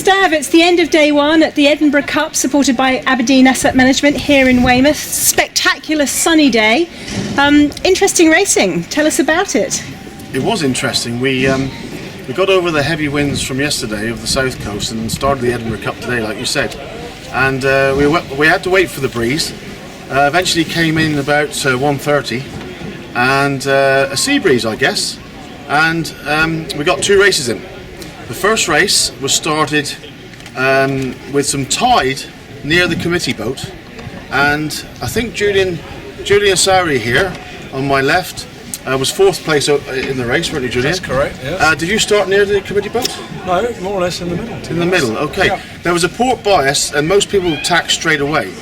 Stav, it's the end of day one at the Edinburgh Cup, supported by Aberdeen Asset Management here in Weymouth. Spectacular sunny day. Interesting racing. Tell us about it. It was interesting. We got over the heavy winds from yesterday of the south coast and started the Edinburgh Cup today, like you said. And we had to wait for the breeze. Eventually came in about 1:30, and a sea breeze, I guess. And we got 2 races in. The first race was started with some tide near the committee boat, and I think Julian Sowery here on my left was 4th place in the race, weren't you, Julian? That's correct, yes. Did you start near the committee boat? No, more or less in the middle. In the middle, okay. Yeah. There was a port bias and most people tacked straight away,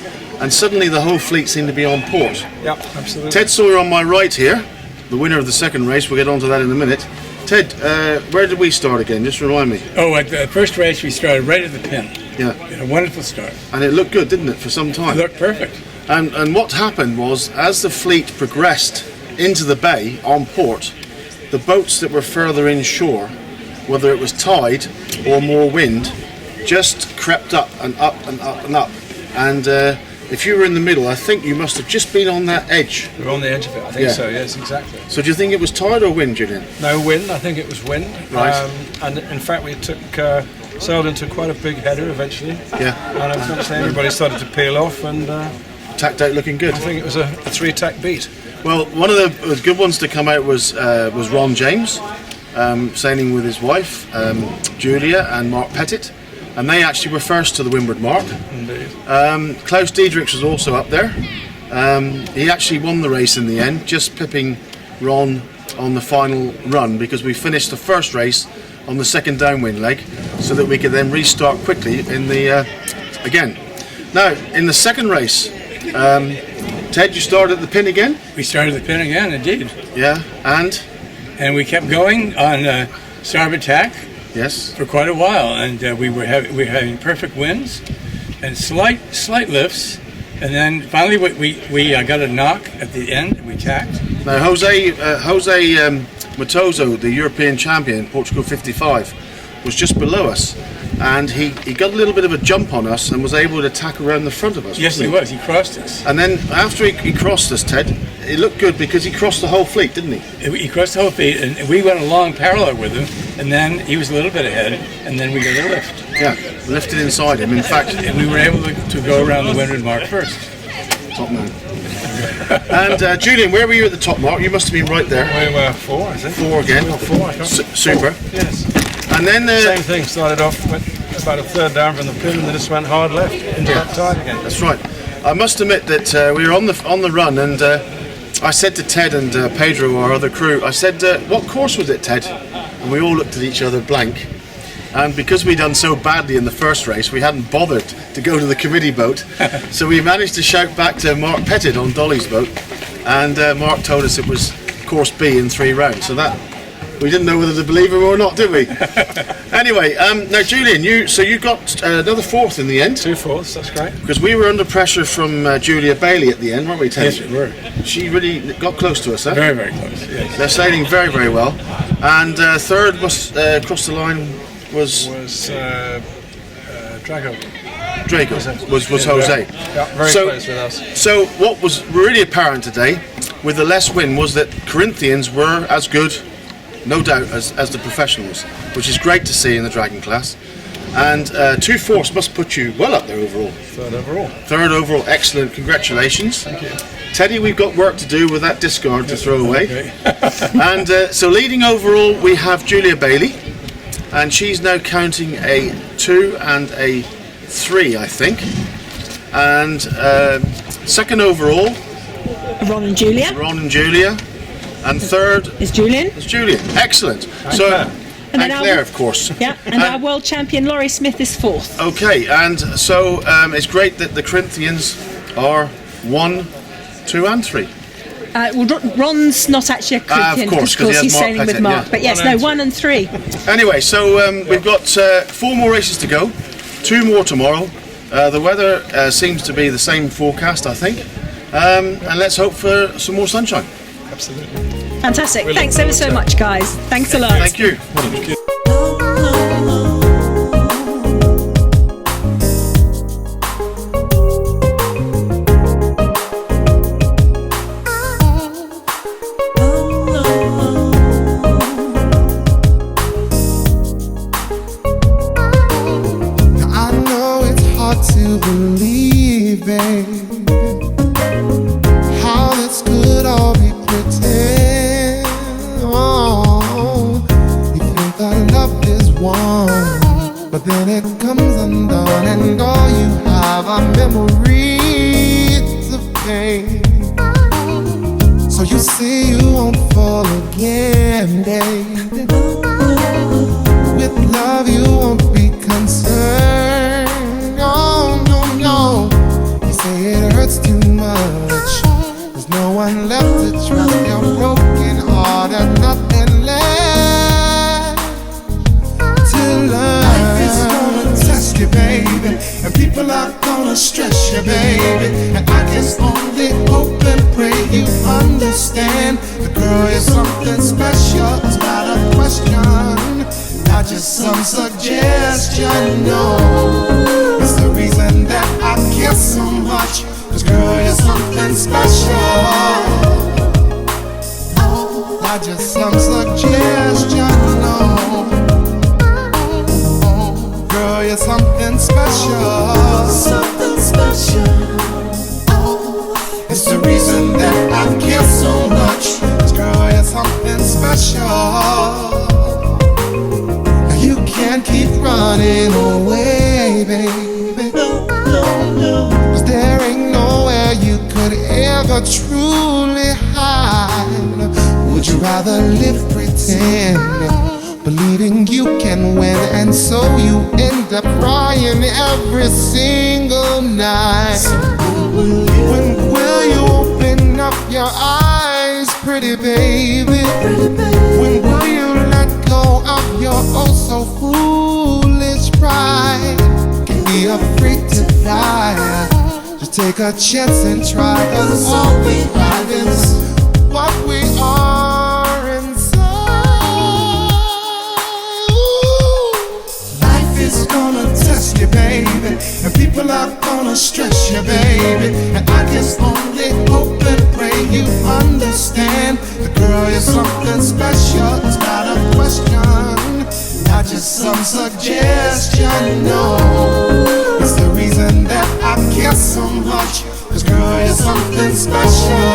and suddenly the whole fleet seemed to be on port. Yeah, absolutely. Ted Sawyer on my right here, the winner of the second race. We'll get on to that in a minute. Ted, where did we start again? Just remind me. Oh, at the first race we started right at the pin. Yeah. We had a wonderful start. And it looked good, didn't it, for some time? It looked perfect. And what happened was, as the fleet progressed into the bay on port, the boats that were further inshore, whether it was tide or more wind, just crept up and up and up and up. And if you were in the middle, I think you must have just been on that edge. We were on the edge of it, I think so, yes, exactly. So do you think it was tide or wind, Julian? No wind, I think it was wind. Right. And in fact we sailed into quite a big header eventually. Yeah. And unfortunately everybody started to peel off, and Tacked out looking good. I think it was a 3-tack beat. Well, one of the good ones to come out was Ron James, sailing with his wife, Julia and Mark Pettit. And they actually were first to the windward mark. Indeed. Klaus Diedrichs was also up there. He actually won the race in the end, just pipping Ron on the final run, because we finished the first race on the second downwind leg, so that we could then restart quickly in the again. Now, in the second race, Ted, you started at the pin again? We started at the pin again, indeed. Yeah, And we kept going on starboard tack yes, for quite a while, and we were having perfect winds and slight lifts, and then finally we got a knock at the end and we tacked. Now Jose Matoso, the European champion, Portugal 55, was just below us, and he got a little bit of a jump on us and was able to tack around the front of us. Yes, he was. He crossed us. And then after he crossed us, Ted, it looked good because he crossed the whole fleet, didn't he? He crossed the whole fleet, and we went along parallel with him, and then he was a little bit ahead, and then we got a lift. Yeah, lifted inside him. In fact, And we were able to go around the windward mark first. top man. And Julian, where were you at the top mark? You must have been right there. We were 4, I think. 4 again. We were 4, I can't Super. Yes. And then Same thing, started off with about a third down from the pin, and then just went hard left into that tide again. that's right. I must admit that we were on the run, and I said to Ted and Pedro, our other crew, I said, "What course was it, Ted?" And we all looked at each other blank. And because we'd done so badly in the first race, we hadn't bothered to go to the committee boat. So we managed to shout back to Mark Pettit on Dolly's boat, and Mark told us it was course B in 3 rounds. So that we didn't know whether to believe him or not, did we? Anyway, now Julian, you got another 4th in the end. 2 fourths, that's great. Because we were under pressure from Julia Bailey at the end, weren't we, Ted? Yes, we were. She really got close to us, huh? Very, very close. Yes. They're sailing very, very well. And third was across the line was Drago. Drago, was Jose. Yeah, very close with us. So what was really apparent today, with the less wind, was that Corinthians were as good, no doubt, as the professionals, which is great to see in the Dragon class. And 2 fourths must put you well up there overall. 3rd overall. 3rd overall, excellent, congratulations. Thank you. Teddy, we've got work to do with that discard to throw away. Okay. And so leading overall, we have Julia Bailey, and she's now counting a 2 and a 3, I think. And second overall, Ron and Julia. And third Is Julian. is Julian. Excellent. And then and Claire, of course. Yeah, and our world champion Laurie Smith is 4th. Okay, and so it's great that the Corinthians are 1, 2 and 3. Well, Ron's not actually a Corinthian, of course, 'cause he has he's Mark sailing Pettit, with Mark. yeah. But yes, 1 and 3. Anyway, so we've got 4 more races to go, 2 more tomorrow. The weather seems to be the same forecast, I think. And let's hope for some more sunshine. Absolutely. Fantastic. Thanks ever so much, guys. Thanks a lot. Thank you. then it comes undone, and all you have are memories of pain. So you say you won't fall again, baby. With love you won't be concerned. Oh, no, no. You say it hurts too much. There's no one left to trust your broken heart, and nothing left to learn. Life is gonna test you, baby, and people are gonna stress you, baby. And I just only hope and pray you understand. The girl is something special, it's not a question, not just some suggestion, no. It's the reason that I care so much, 'cause girl, you're something special, not just some suggestion, no. Girl, you're something special, something special. It's the reason that I care so much, 'cause girl, you're something special. Now you can't keep running away, baby. No, no, no. 'Cause there ain't nowhere you could ever truly hide. Would you rather live pretend, believing you can win, and so you end up crying every single night? When will you open up your eyes, pretty baby? When will you let go of your oh so foolish pride? Can't be afraid to die, just take a chance and try, 'cause all we have is what we are inside. Life is gonna test you, baby, and people are gonna stress you, baby. And I just only hope and pray you understand. The girl is something special, it's not a question, not just some suggestion, no. It's the reason that I care so much, 'cause girl, you're something special,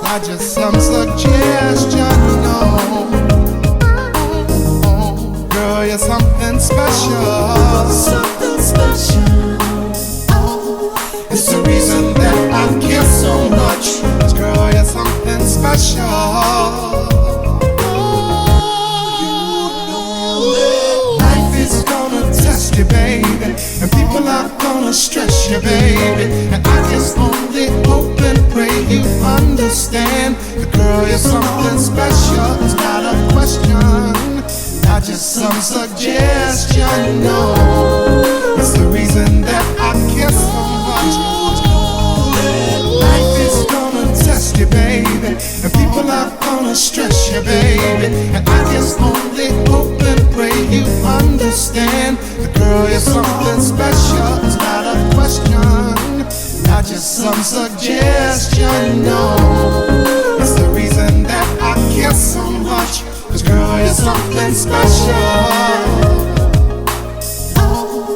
not just some suggestion, no. Girl, you're something special, something special. It's the reason that I care so much, 'cause girl, you're something special. Life is gonna test you, baby, and people are gonna stress you, baby. And I just only hope and pray you understand. The girl, you're something special, it's not a question, not just some suggestion, no. It's the reason that I care so much. Life is gonna test you, baby, and people are gonna stress you, baby. And I just only hope and pray you understand. The girl, you're something special, it's not a question, not just some suggestion, no. It's the reason that I care so much, 'cause girl, you're something special,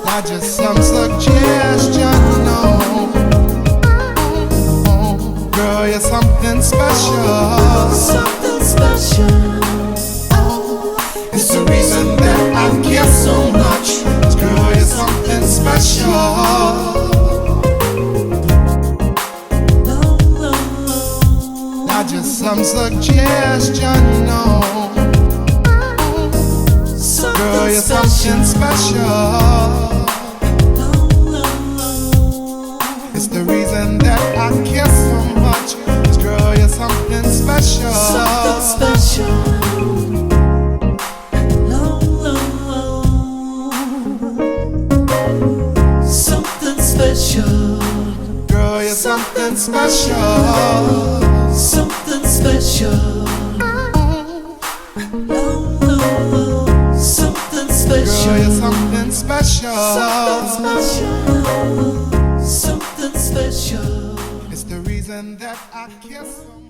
not just some suggestion, no. Girl, you're something special, something special. It's the reason that I care so much, 'cause girl, you're something special, not just some suggestion, no. Girl, you're something special. It's the reason that I care so much, 'cause girl, you're something special, something special. Something special. Girl, you're something special, something special. Girl, you're something special, something special, something special. It's the reason that I care so much.